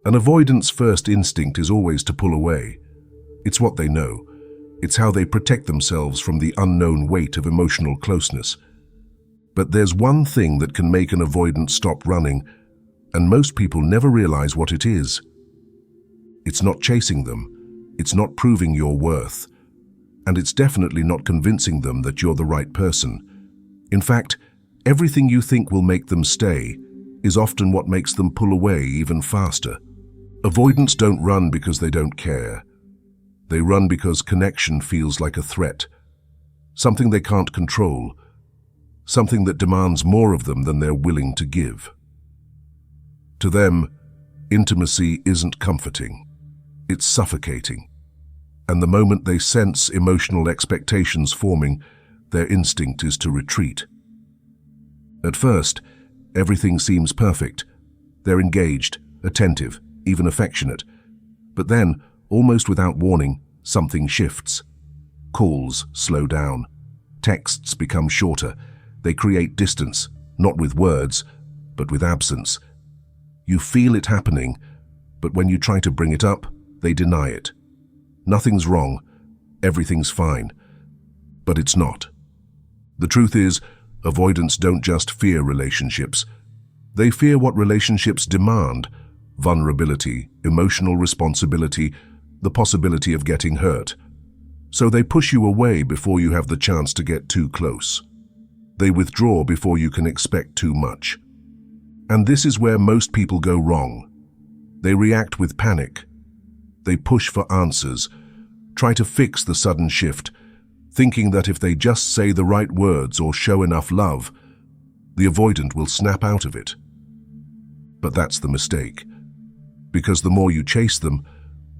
An avoidant's first instinct is always to pull away. It's what they know. It's how they protect themselves from the unknown weight of emotional closeness. But there's one thing that can make an avoidant stop running, and most people never realize what it is. It's not chasing them. It's not proving your worth. And it's definitely not convincing them that you're the right person. In fact, everything you think will make them stay is often what makes them pull away even faster. Avoidants don't run because they don't care. They run because connection feels like a threat, something they can't control, something that demands more of them than they're willing to give. To them, intimacy isn't comforting. It's suffocating. And the moment they sense emotional expectations forming, their instinct is to retreat. At first, everything seems perfect. They're engaged, attentive, even affectionate. But then, almost without warning, something shifts. Calls slow down. Texts become shorter. They create distance, not with words, but with absence. You feel it happening, but when you try to bring it up, they deny it. Nothing's wrong. Everything's fine. But it's not. The truth is, avoidants don't just fear relationships. They fear what relationships demand: vulnerability, emotional responsibility, the possibility of getting hurt. So they push you away before you have the chance to get too close. They withdraw before you can expect too much. And this is where most people go wrong. They react with panic. They push for answers, try to fix the sudden shift, thinking that if they just say the right words or show enough love, the avoidant will snap out of it. But that's the mistake. Because the more you chase them,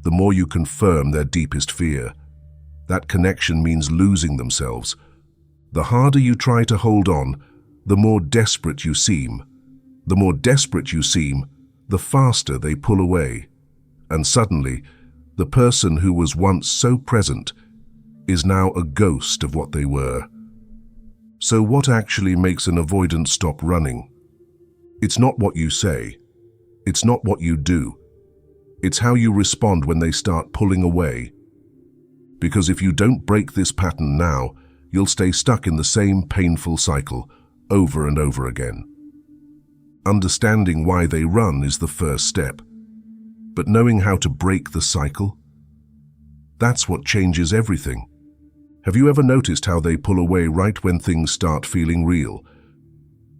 the more you confirm their deepest fear. That connection means losing themselves. The harder you try to hold on, the more desperate you seem. The more desperate you seem, the faster they pull away. And suddenly, the person who was once so present is now a ghost of what they were. So what actually makes an avoidant stop running? It's not what you say. It's not what you do. It's how you respond when they start pulling away. Because if you don't break this pattern now, you'll stay stuck in the same painful cycle over and over again. Understanding why they run is the first step. But knowing how to break the cycle? That's what changes everything. Have you ever noticed how they pull away right when things start feeling real?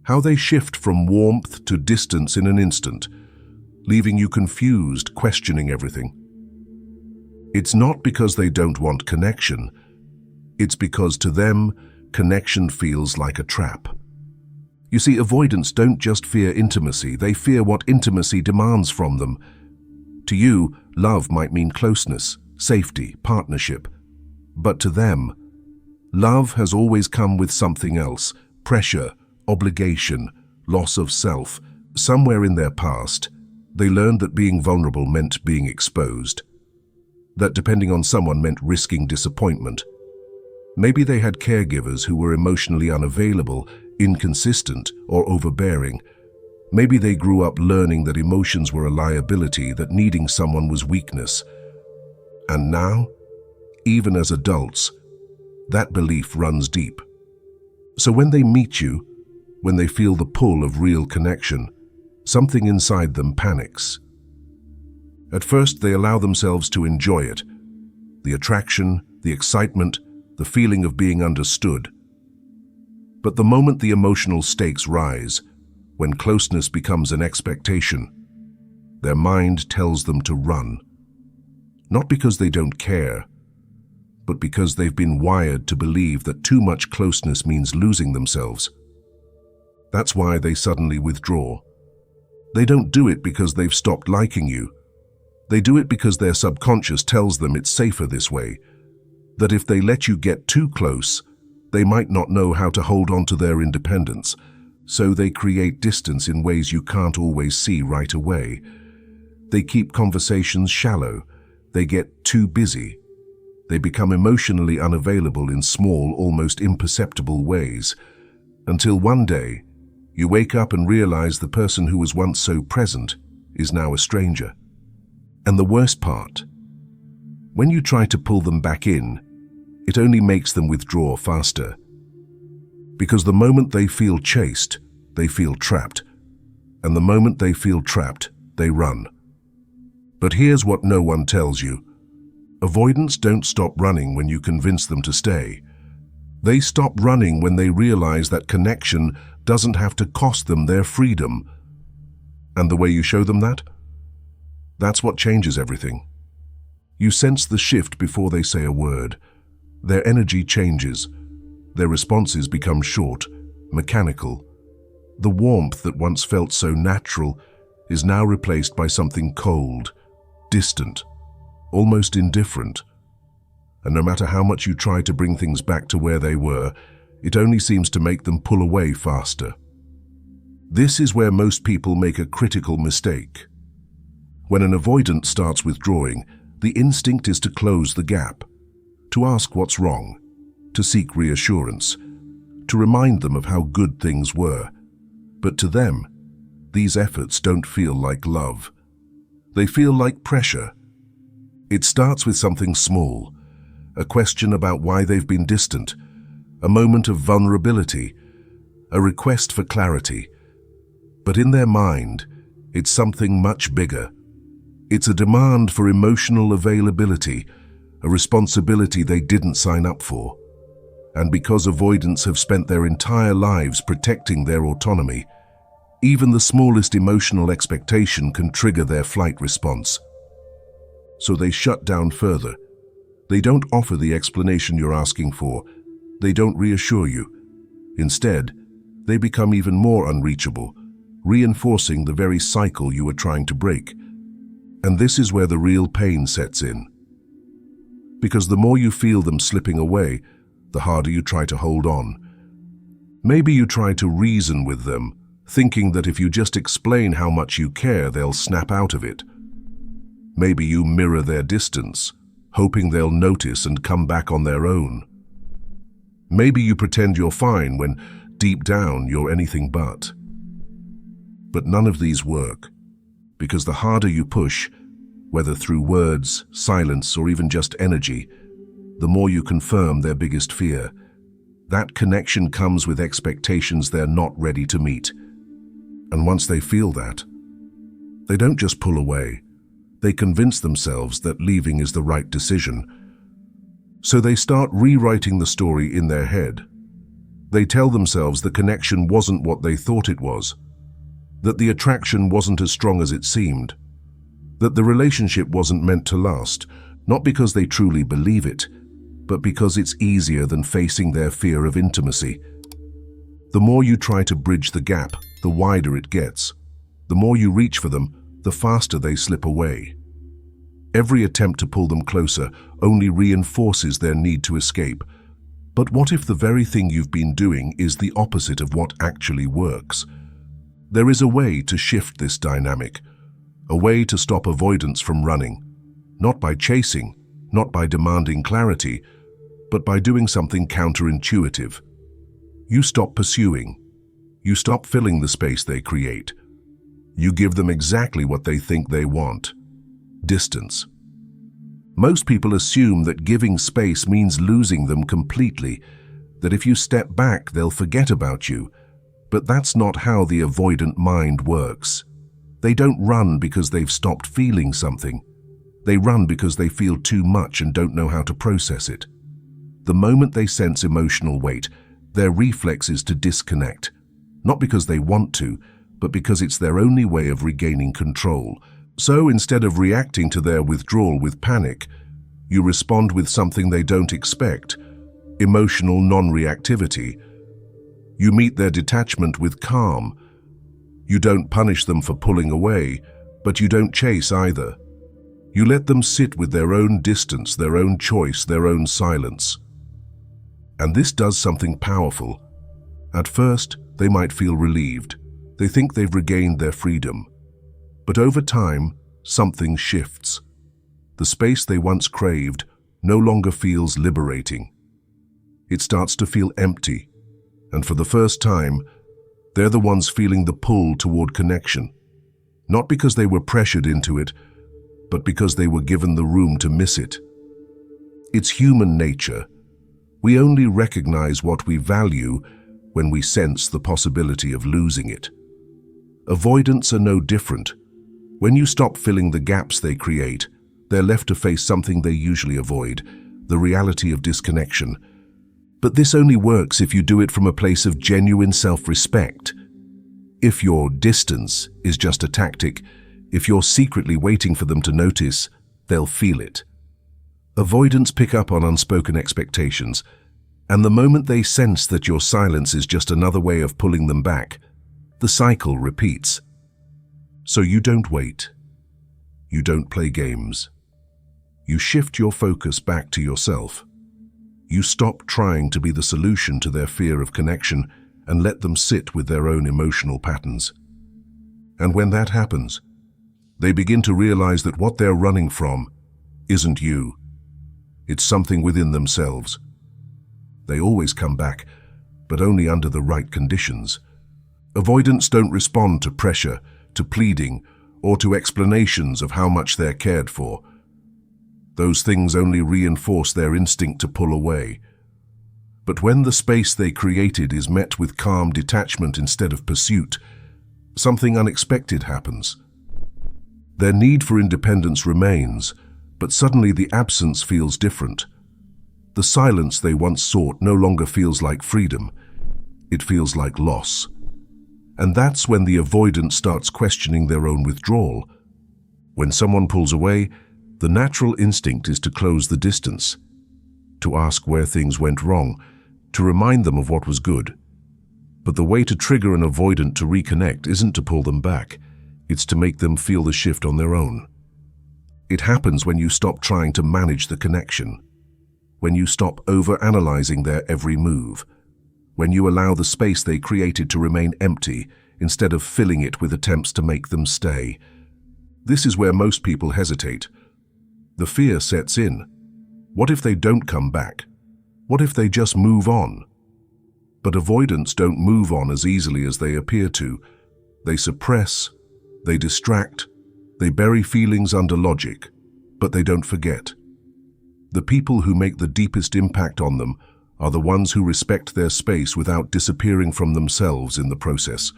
How they shift from warmth to distance in an instant, leaving you confused, questioning everything. It's not because they don't want connection. It's because to them, connection feels like a trap. You see, avoidants don't just fear intimacy, they fear what intimacy demands from them. To you, love might mean closeness, safety, partnership. But to them, love has always come with something else: pressure, obligation, loss of self. Somewhere in their past, they learned that being vulnerable meant being exposed. That depending on someone meant risking disappointment. Maybe they had caregivers who were emotionally unavailable, inconsistent, or overbearing. Maybe they grew up learning that emotions were a liability, that needing someone was weakness. And now, even as adults, that belief runs deep. So when they meet you, when they feel the pull of real connection, something inside them panics. At first, they allow themselves to enjoy it. The attraction, the excitement, the feeling of being understood. But the moment the emotional stakes rise, when closeness becomes an expectation, their mind tells them to run. Not because they don't care, but because they've been wired to believe that too much closeness means losing themselves. That's why they suddenly withdraw. They don't do it because they've stopped liking you. They do it because their subconscious tells them it's safer this way, that if they let you get too close, they might not know how to hold on to their independence, so they create distance in ways you can't always see right away. They keep conversations shallow. They get too busy. They become emotionally unavailable in small, almost imperceptible ways, until one day, you wake up and realize the person who was once so present is now a stranger. And the worst part, when you try to pull them back in, it only makes them withdraw faster. Because the moment they feel chased, they feel trapped. And the moment they feel trapped, they run. But here's what no one tells you. Avoidants don't stop running when you convince them to stay. They stop running when they realize that connection doesn't have to cost them their freedom. And the way you show them that? That's what changes everything. You sense the shift before they say a word. Their energy changes. Their responses become short, mechanical. The warmth that once felt so natural is now replaced by something cold, distant, almost indifferent. And no matter how much you try to bring things back to where they were, it only seems to make them pull away faster. This is where most people make a critical mistake. When an avoidant starts withdrawing, the instinct is to close the gap, to ask what's wrong, to seek reassurance, to remind them of how good things were. But to them, these efforts don't feel like love. They feel like pressure. It starts with something small, a question about why they've been distant, a moment of vulnerability, a request for clarity. But in their mind, it's something much bigger. It's a demand for emotional availability, a responsibility they didn't sign up for. And because avoidants have spent their entire lives protecting their autonomy, even the smallest emotional expectation can trigger their flight response. So they shut down further. They don't offer the explanation you're asking for. They don't reassure you. Instead, they become even more unreachable, reinforcing the very cycle you were trying to break. And this is where the real pain sets in. Because the more you feel them slipping away, the harder you try to hold on. Maybe you try to reason with them, thinking that if you just explain how much you care, they'll snap out of it. Maybe you mirror their distance, hoping they'll notice and come back on their own. Maybe you pretend you're fine when deep down you're anything but. But none of these work, because the harder you push, whether through words, silence, or even just energy, the more you confirm their biggest fear. That connection comes with expectations they're not ready to meet. And once they feel that, they don't just pull away. They convince themselves that leaving is the right decision. So they start rewriting the story in their head. They tell themselves the connection wasn't what they thought it was, that the attraction wasn't as strong as it seemed, that the relationship wasn't meant to last, not because they truly believe it, but because it's easier than facing their fear of intimacy. The more you try to bridge the gap, the wider it gets. The more you reach for them, the faster they slip away. Every attempt to pull them closer only reinforces their need to escape. But what if the very thing you've been doing is the opposite of what actually works? There is a way to shift this dynamic, a way to stop avoidance from running, not by chasing, not by demanding clarity, but by doing something counterintuitive. You stop pursuing. You stop filling the space they create. You give them exactly what they think they want: distance. Most people assume that giving space means losing them completely, that if you step back, they'll forget about you. But that's not how the avoidant mind works. They don't run because they've stopped feeling something. They run because they feel too much and don't know how to process it. The moment they sense emotional weight, their reflex is to disconnect, not because they want to, but because it's their only way of regaining control. So instead of reacting to their withdrawal with panic, you respond with something they don't expect: emotional non-reactivity. You meet their detachment with calm. You don't punish them for pulling away, but you don't chase either. You let them sit with their own distance, their own choice, their own silence. And this does something powerful. At first, they might feel relieved. They think they've regained their freedom. But over time, something shifts. The space they once craved no longer feels liberating. It starts to feel empty, and for the first time, they're the ones feeling the pull toward connection. Not because they were pressured into it, but because they were given the room to miss it. It's human nature. We only recognize what we value when we sense the possibility of losing it. Avoidants are no different. When you stop filling the gaps they create, they're left to face something they usually avoid, the reality of disconnection. But this only works if you do it from a place of genuine self-respect. If your distance is just a tactic, if you're secretly waiting for them to notice, they'll feel it. Avoidants pick up on unspoken expectations, and the moment they sense that your silence is just another way of pulling them back, the cycle repeats. So you don't wait. You don't play games. You shift your focus back to yourself. You stop trying to be the solution to their fear of connection and let them sit with their own emotional patterns. And when that happens, they begin to realize that what they're running from isn't you. It's something within themselves. They always come back, but only under the right conditions. Avoidants don't respond to pressure, to pleading, or to explanations of how much they're cared for. Those things only reinforce their instinct to pull away. But when the space they created is met with calm detachment instead of pursuit, something unexpected happens. Their need for independence remains, but suddenly the absence feels different. The silence they once sought no longer feels like freedom. It feels like loss. And that's when the avoidant starts questioning their own withdrawal. When someone pulls away, the natural instinct is to close the distance, to ask where things went wrong, to remind them of what was good. But the way to trigger an avoidant to reconnect isn't to pull them back. It's to make them feel the shift on their own. It happens when you stop trying to manage the connection, when you stop overanalyzing their every move, when you allow the space they created to remain empty instead of filling it with attempts to make them stay. This is where most people hesitate. The fear sets in. What if they don't come back? What if they just move on? But avoidants don't move on as easily as they appear to. They suppress, they distract, they bury feelings under logic, but they don't forget. The people who make the deepest impact on them are the ones who respect their space without disappearing from themselves in the process.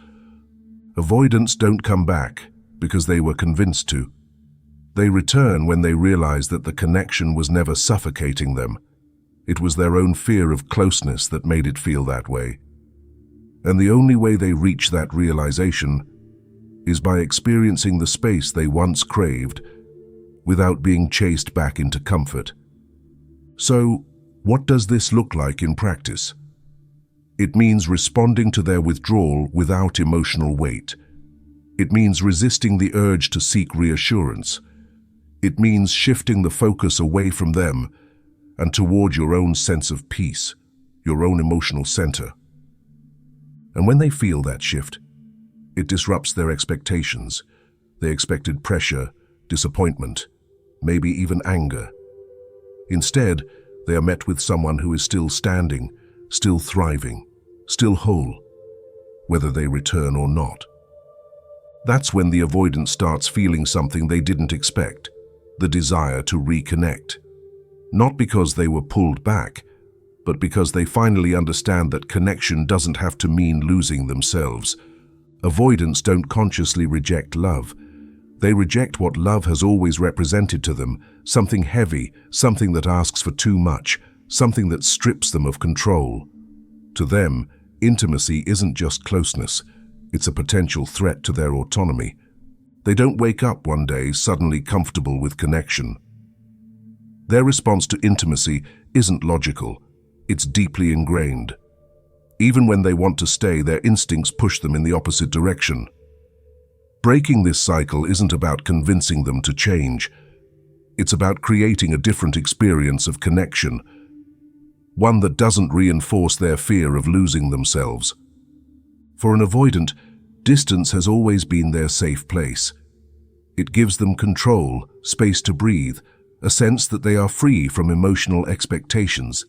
Avoidants don't come back because they were convinced to. They return when they realize that the connection was never suffocating them. It was their own fear of closeness that made it feel that way. And the only way they reach that realization is by experiencing the space they once craved without being chased back into comfort. So, what does this look like in practice? It means responding to their withdrawal without emotional weight. It means resisting the urge to seek reassurance. It means shifting the focus away from them and toward your own sense of peace, your own emotional center. And when they feel that shift, it disrupts their expectations. They expected pressure, disappointment, maybe even anger. Instead, they are met with someone who is still standing, still thriving, still whole, whether they return or not. That's when the avoidant starts feeling something they didn't expect, the desire to reconnect. Not because they were pulled back, but because they finally understand that connection doesn't have to mean losing themselves. Avoidants don't consciously reject love. They reject what love has always represented to them, something heavy, something that asks for too much, something that strips them of control. To them, intimacy isn't just closeness, it's a potential threat to their autonomy. They don't wake up one day suddenly comfortable with connection. Their response to intimacy isn't logical, it's deeply ingrained. Even when they want to stay, their instincts push them in the opposite direction. Breaking this cycle isn't about convincing them to change. It's about creating a different experience of connection, one that doesn't reinforce their fear of losing themselves. For an avoidant, distance has always been their safe place. It gives them control, space to breathe, a sense that they are free from emotional expectations.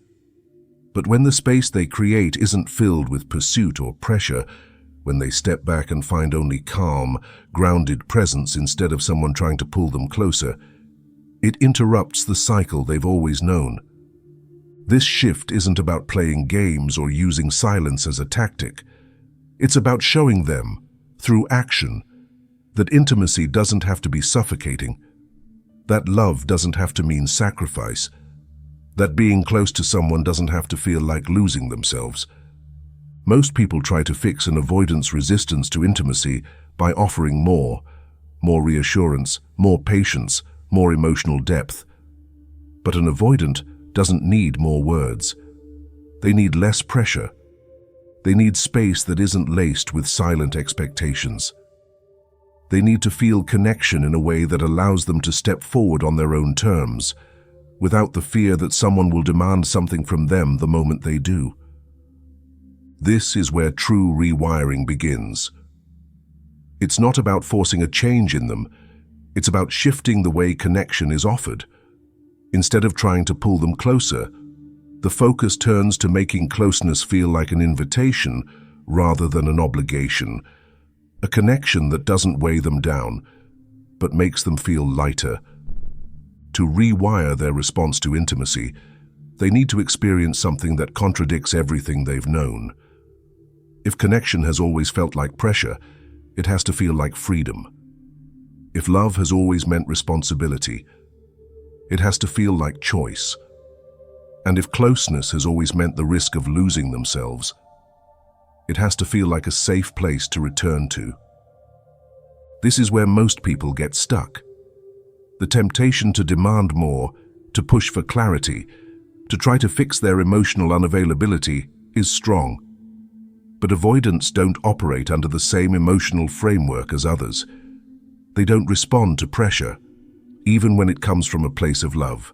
But when the space they create isn't filled with pursuit or pressure, when they step back and find only calm, grounded presence instead of someone trying to pull them closer, It interrupts the cycle they've always known. This shift isn't about playing games or using silence as a tactic. It's about showing them, through action, that intimacy doesn't have to be suffocating, that love doesn't have to mean sacrifice, that being close to someone doesn't have to feel like losing themselves. Most people try to fix an avoidance resistance to intimacy by offering more reassurance, more patience, more emotional depth. But an avoidant doesn't need more words. They need less pressure. They need space that isn't laced with silent expectations. They need to feel connection in a way that allows them to step forward on their own terms, without the fear that someone will demand something from them the moment they do. This is where true rewiring begins. It's not about forcing a change in them. It's about shifting the way connection is offered. Instead of trying to pull them closer, the focus turns to making closeness feel like an invitation rather than an obligation, a connection that doesn't weigh them down, but makes them feel lighter. To rewire their response to intimacy, they need to experience something that contradicts everything they've known. If connection has always felt like pressure, it has to feel like freedom. If love has always meant responsibility, it has to feel like choice. And if closeness has always meant the risk of losing themselves, it has to feel like a safe place to return to. This is where most people get stuck. The temptation to demand more, to push for clarity, to try to fix their emotional unavailability is strong. But avoidants don't operate under the same emotional framework as others. They don't respond to pressure, even when it comes from a place of love.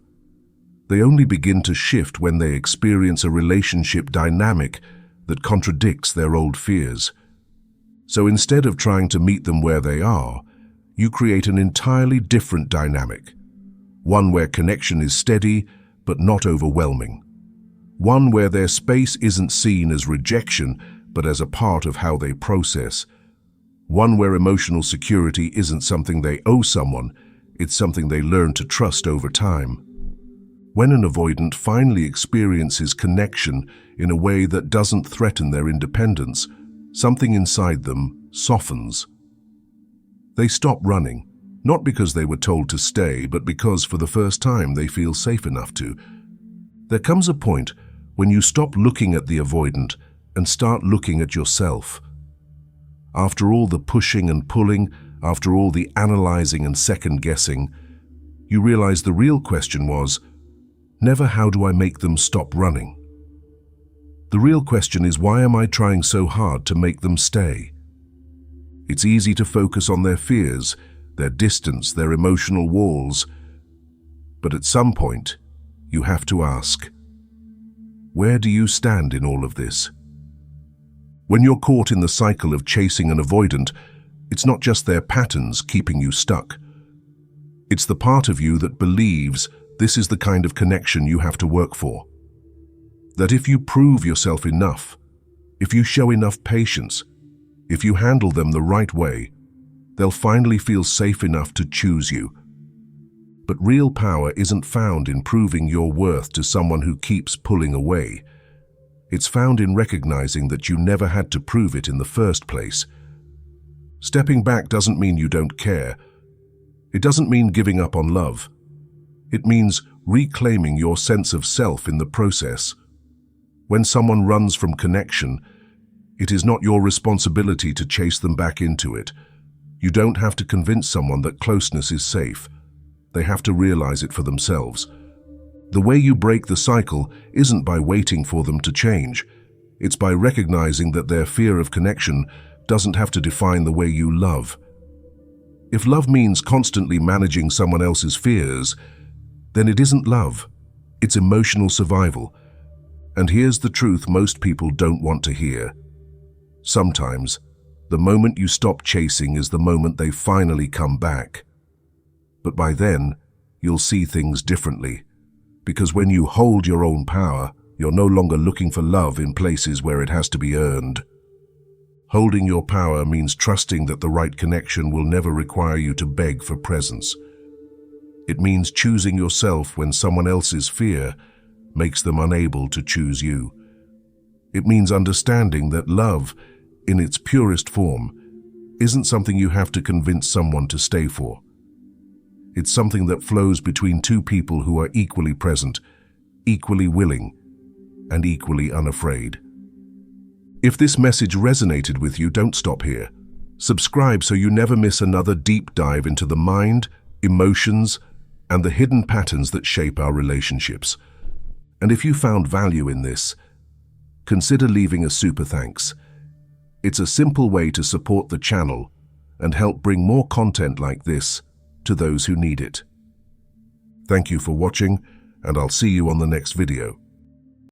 They only begin to shift when they experience a relationship dynamic that contradicts their old fears. So instead of trying to meet them where they are, you create an entirely different dynamic. One where connection is steady but not overwhelming. One where their space isn't seen as rejection but as a part of how they process. One where emotional security isn't something they owe someone, it's something they learn to trust over time. When an avoidant finally experiences connection in a way that doesn't threaten their independence, something inside them softens. They stop running, not because they were told to stay, but because for the first time they feel safe enough to. There comes a point when you stop looking at the avoidant and start looking at yourself. After all the pushing and pulling, after all the analyzing and second-guessing, you realize the real question was, never how do I make them stop running? The real question is, why am I trying so hard to make them stay? It's easy to focus on their fears, their distance, their emotional walls. But at some point, you have to ask, where do you stand in all of this? When you're caught in the cycle of chasing an avoidant, it's not just their patterns keeping you stuck. It's the part of you that believes this is the kind of connection you have to work for. That if you prove yourself enough, if you show enough patience, if you handle them the right way, they'll finally feel safe enough to choose you. But real power isn't found in proving your worth to someone who keeps pulling away. It's found in recognizing that you never had to prove it in the first place. Stepping back doesn't mean you don't care. It doesn't mean giving up on love. It means reclaiming your sense of self in the process. When someone runs from connection, it is not your responsibility to chase them back into it. You don't have to convince someone that closeness is safe. They have to realize it for themselves. The way you break the cycle isn't by waiting for them to change. It's by recognizing that their fear of connection doesn't have to define the way you love. If love means constantly managing someone else's fears, then it isn't love. It's emotional survival. And here's the truth most people don't want to hear. Sometimes, the moment you stop chasing is the moment they finally come back. But by then, you'll see things differently. Because when you hold your own power, you're no longer looking for love in places where it has to be earned. Holding your power means trusting that the right connection will never require you to beg for presence. It means choosing yourself when someone else's fear makes them unable to choose you. It means understanding that love, in its purest form, isn't something you have to convince someone to stay for. It's something that flows between two people who are equally present, equally willing, and equally unafraid. If this message resonated with you, don't stop here. Subscribe so you never miss another deep dive into the mind, emotions, and the hidden patterns that shape our relationships. And if you found value in this, consider leaving a super thanks. It's a simple way to support the channel and help bring more content like this to those who need it. Thank you for watching, and I'll see you on the next video.